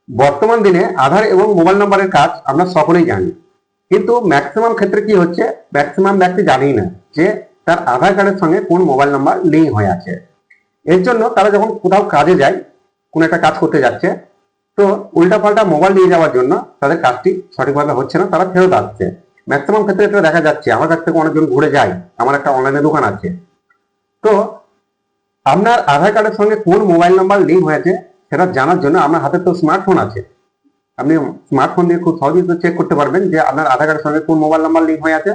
বর্তমান দিনে আধার এবং মোবাইল নম্বরের কাজ আমরা সকলেই জানি, কিন্তু ম্যাক্সিমাম ক্ষেত্রে কি হচ্ছে, ম্যাক্সিমাম ব্যক্তি জানেই না যে তার আধার কার্ডের সঙ্গে কোন মোবাইল নাম্বার লিঙ্ক হয়ে আছে। এর জন্য তারা যখন কোথাও কাজে যায়, কোন একটা কাজ করতে যাচ্ছে, তো উল্টাপাল্টা মোবাইল নিয়ে যাওয়ার জন্য তাদের কাজটি সঠিকভাবে হচ্ছে না, তারা ফেরত আসছে। ম্যাক্সিমাম ক্ষেত্রে এটা দেখা যাচ্ছে, আমার কাছ থেকে অনেকজন ঘুরে যায়। আমার একটা অনলাইনে দোকান আছে, তো আপনার আধার কার্ডের সঙ্গে কোন মোবাইল নাম্বার লিঙ্ক হয়েছে সেটা জানার জন্য আপনার হাতে তো স্মার্টফোন আছে। আপনি স্মার্টফোন দিয়ে খুব সহজেই তো চেক করতে পারবেন যে আপনার আধার কার্ডের সঙ্গে কোন মোবাইল নাম্বার লিঙ্ক হয়ে আছে।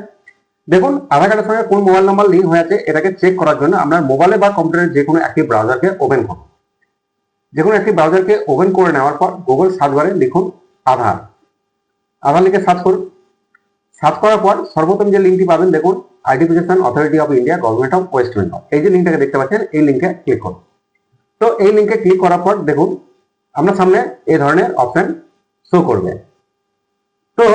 দেখুন, আধার কার্ডের সঙ্গে কোন মোবাইল নাম্বার লিঙ্ক হয়ে আছে এটাকে চেক করার জন্য আপনার মোবাইলে বা কম্পিউটারের যে কোনো একটি ব্রাউজারকে ওপেন করুন। যে কোনো একটি ব্রাউজারকে ওপেন করে নেওয়ার পর গুগল সার্চ বারে লিখুন আধার। আধার লিখে সার্চ করুন। সার্চ করার পর সর্বপ্রথম যে লিঙ্কটি পাবেন, দেখুন identification authority of India, government of West Bengal. এই যে লিঙ্কটাকে দেখতে পাচ্ছেন, এই লিঙ্কে ক্লিক করুন। তো এই লিঙ্কে ক্লিক করার পর দেখুন আপনার সামনে এই ধরনের অপশন শো করবে। তো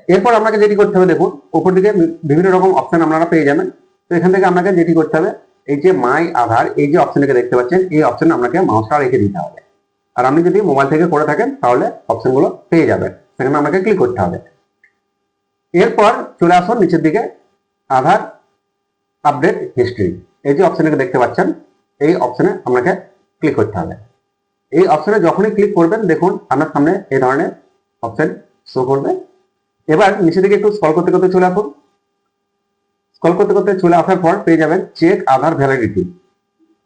এরপর আপনাকে যেটি করতে হবে, দেখুন উপর দিকে বিভিন্ন রকম অপশন আপনারা পেয়ে যাবেন। তো এখান থেকে আপনাকে যেটি করতে হবে, এই যে মাই আধার, এই যে অপশনটাকে দেখতে পাচ্ছেন, এই অপশনে আপনাকে মাউসটা রেখে দিতে হবে। আর আপনি যদি মোবাইল থেকে করে থাকেন তাহলে অপশনগুলো পেয়ে যাবেন, সেখানে আপনাকে ক্লিক করতে হবে। এরপর চলে আসুন নিচের দিকে আধার আপডেট হিস্ট্রি, এই যে অপশনটাকে দেখতে পাচ্ছেন, এই অপশনে আপনাকে ক্লিক করতে হবে। এই অপশনে যখনই ক্লিক করবেন, দেখুন আপনার সামনে এই ধরনের অপশন শো করবে। এবার নিচে দিকে একটু স্ক্রল করতে করতে চলে আসুন। স্ক্রল করতে করতে চলে আসার পর পেয়ে যাবেন চেক আধার ভ্যালিডিটি,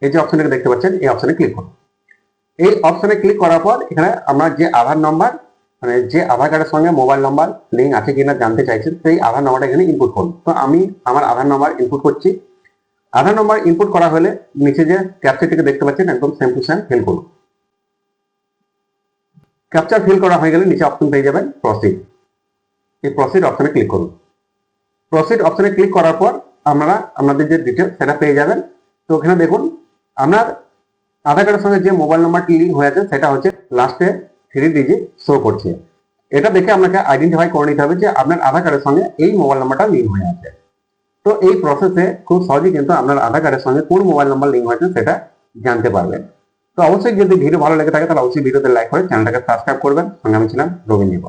এই যে অপশনটাকে দেখতে পাচ্ছেন, এই অপশনে ক্লিক করুন। এই অপশনে ক্লিক করার পর এখানে আমরা যে আধার নাম্বার, মানে যে আধার কার্ডের সঙ্গে মোবাইল নাম্বার লিঙ্ক আছে কিনা জানতে চাইছেন, সেই আধার নাম্বারটা এখানে ইনপুট করুন। তো আমি আমার আধার নাম্বার ইনপুট করছি। আধার নাম্বার ইনপুট করা হলে নিচে যে ক্যাপচারটিকে দেখতে পাচ্ছেন, একদম সেম টু সেম ফিল করুন। ক্যাপচার ফিল করা হয়ে গেলে নিচে অপশন পেয়ে যাবেন প্রসিড। এই প্রসিড অপশনে ক্লিক করুন। প্রসিড অপশনে ক্লিক করার পর আপনারা আপনাদের যে ডিটেলস সেটা পেয়ে যাবেন। তো ওখানে দেখুন আপনার আধার কার্ডের সঙ্গে যে মোবাইল নাম্বারটি লিঙ্ক হয়েছে সেটা হচ্ছে লাস্টে 3 ডিজিট শো করছে। এটা দেখে আপনাকে আইডেন্টিফাই করে নিতে হবে যে আপনার আধার কার্ডের সঙ্গে এই মোবাইল নাম্বারটা লিঙ্ক হয়ে আছে। তো এই প্রসেসে খুব সহজেই কিন্তু আপনার আধার কার্ডের সঙ্গে কোন মোবাইল নাম্বার লিঙ্ক হয়েছে সেটা জানতে পারবেন। তো অবশ্যই যদি ভিডিও ভালো লেগে থাকে তাহলে অবশ্যই ভিডিওতে লাইক করে চ্যানেলটাকে সাবস্ক্রাইব করবেন। সঙ্গে আমি ছিলাম রবীন্দ্র।